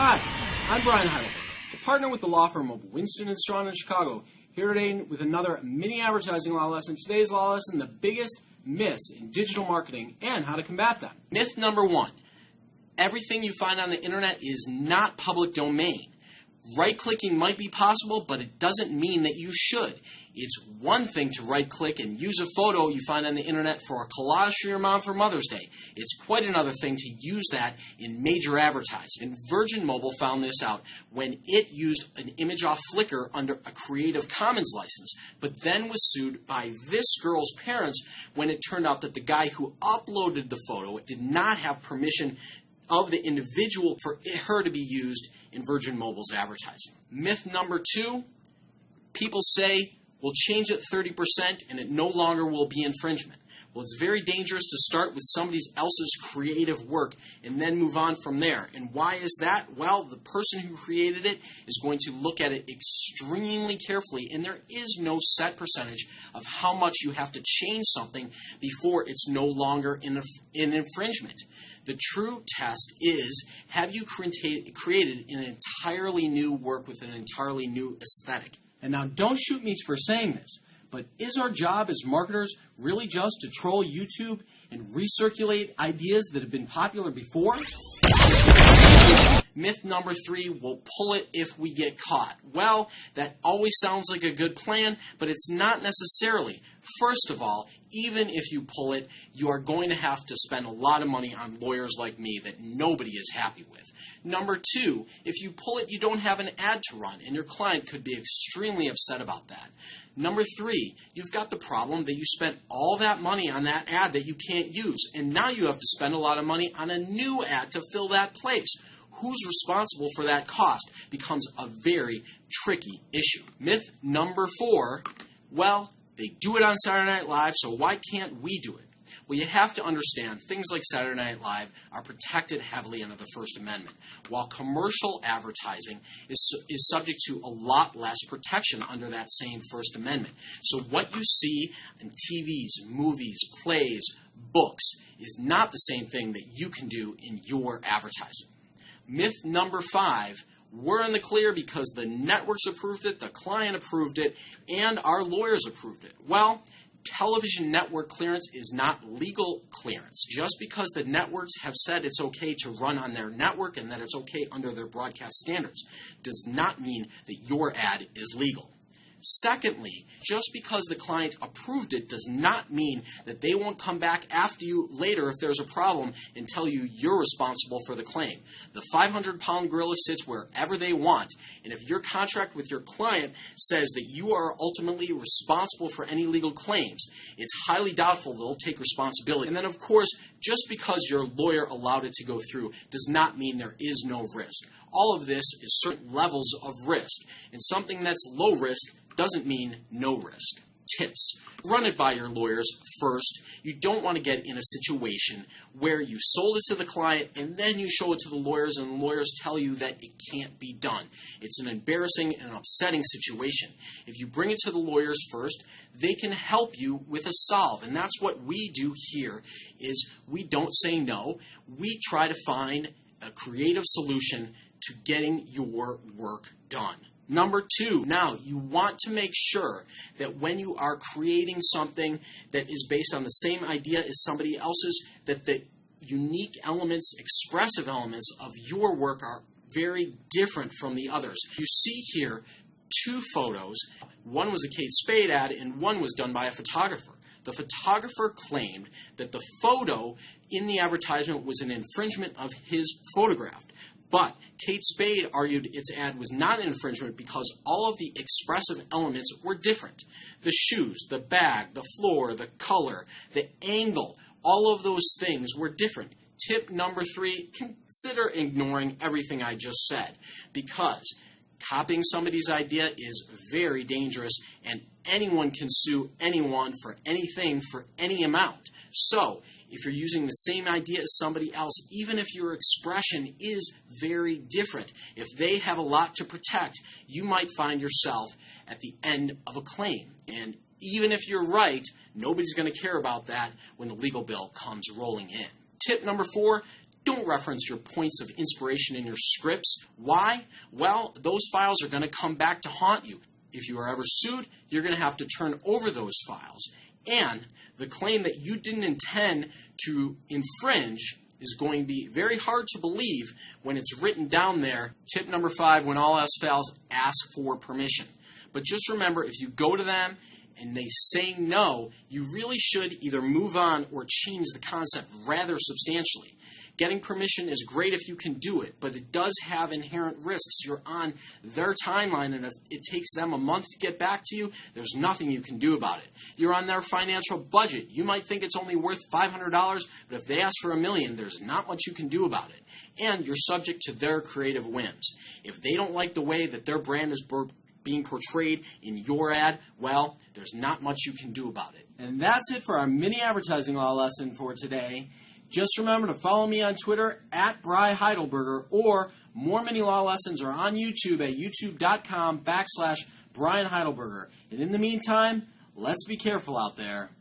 Hi, I'm Brian Heidelberg, a partner with the law firm of Winston & Strawn in Chicago, here today with another mini advertising law lesson. Today's law lesson, the biggest myths in digital marketing and how to combat them. Myth number 1, everything you find on the internet is not public domain. Right-clicking might be possible, but it doesn't mean that you should. It's one thing to right-click and use a photo you find on the internet for a collage for your mom for Mother's Day. It's quite another thing to use that in major advertising. And Virgin Mobile found this out when it used an image off Flickr under a Creative Commons license, but then was sued by this girl's parents when it turned out that the guy who uploaded the photo did not have permission of the individual for her to be used in Virgin Mobile's advertising. Myth number 2, people say, we'll change it 30% and it no longer will be infringement. Well, it's very dangerous to start with somebody else's creative work and then move on from there. And why is that? Well, the person who created it is going to look at it extremely carefully, and there is no set percentage of how much you have to change something before it's no longer in infringement. The true test is, have you created an entirely new work with an entirely new aesthetic? And now don't shoot me for saying this, but is our job as marketers really just to troll YouTube and recirculate ideas that have been popular before? Myth number 3, we'll pull it if we get caught. Well, that always sounds like a good plan, but it's not necessarily. First of all, even if you pull it, you are going to have to spend a lot of money on lawyers like me that nobody is happy with. Number 2, if you pull it, you don't have an ad to run, and your client could be extremely upset about that. Number 3, you've got the problem that you spent all that money on that ad that you can't use, and now you have to spend a lot of money on a new ad to fill that place. Who's responsible for that cost becomes a very tricky issue. Myth number 4, well, they do it on Saturday Night Live, so why can't we do it? Well, you have to understand, things like Saturday Night Live are protected heavily under the First Amendment, while commercial advertising is subject to a lot less protection under that same First Amendment. So what you see in TVs, movies, plays, books is not the same thing that you can do in your advertising. Myth number 5, we're in the clear because the networks approved it, the client approved it, and our lawyers approved it. Well, television network clearance is not legal clearance. Just because the networks have said it's okay to run on their network and that it's okay under their broadcast standards does not mean that your ad is legal. Secondly, just because the client approved it does not mean that they won't come back after you later if there's a problem and tell you you're responsible for the claim. The 500-pound gorilla sits wherever they want, and if your contract with your client says that you are ultimately responsible for any legal claims, it's highly doubtful they'll take responsibility. And then, of course, just because your lawyer allowed it to go through does not mean there is no risk. All of this is certain levels of risk, and something that's low risk doesn't mean no risk. Tips. Run it by your lawyers first. You don't want to get in a situation where you sold it to the client and then you show it to the lawyers and the lawyers tell you that it can't be done. It's an embarrassing and upsetting situation. If you bring it to the lawyers first, they can help you with a solve. And that's what we do here is we don't say no. We try to find a creative solution to getting your work done. Number 2, now you want to make sure that when you are creating something that is based on the same idea as somebody else's, that the unique elements, expressive elements of your work are very different from the others. You see here 2 photos. One was a Kate Spade ad and one was done by a photographer. The photographer claimed that the photo in the advertisement was an infringement of his photograph. But Kate Spade argued its ad was not an infringement because all of the expressive elements were different. The shoes, the bag, the floor, the color, the angle, all of those things were different. Tip number 3, consider ignoring everything I just said because copying somebody's idea is very dangerous and anyone can sue anyone for anything for any amount. So, if you're using the same idea as somebody else, even if your expression is very different, if they have a lot to protect, you might find yourself at the end of a claim. And even if you're right, nobody's going to care about that when the legal bill comes rolling in. Tip number 4, Don't reference your points of inspiration in your scripts. Why? Well, those files are going to come back to haunt you. If you are ever sued, you're going to have to turn over those files. And the claim that you didn't intend to infringe is going to be very hard to believe when it's written down there. Tip number 5, when all else fails, ask for permission. But just remember, if you go to them and they say no, you really should either move on or change the concept rather substantially. Getting permission is great if you can do it, but it does have inherent risks. You're on their timeline, and if it takes them a month to get back to you, there's nothing you can do about it. You're on their financial budget. You might think it's only worth $500, but if they ask for $1 million, there's not much you can do about it. And you're subject to their creative whims. If they don't like the way that their brand is being portrayed in your ad, well, there's not much you can do about it. And that's it for our mini advertising law lesson for today. Just remember to follow me on Twitter at Bry Heidelberger, or more mini law lessons are on YouTube at youtube.com/Brian Heidelberger. And in the meantime, let's be careful out there.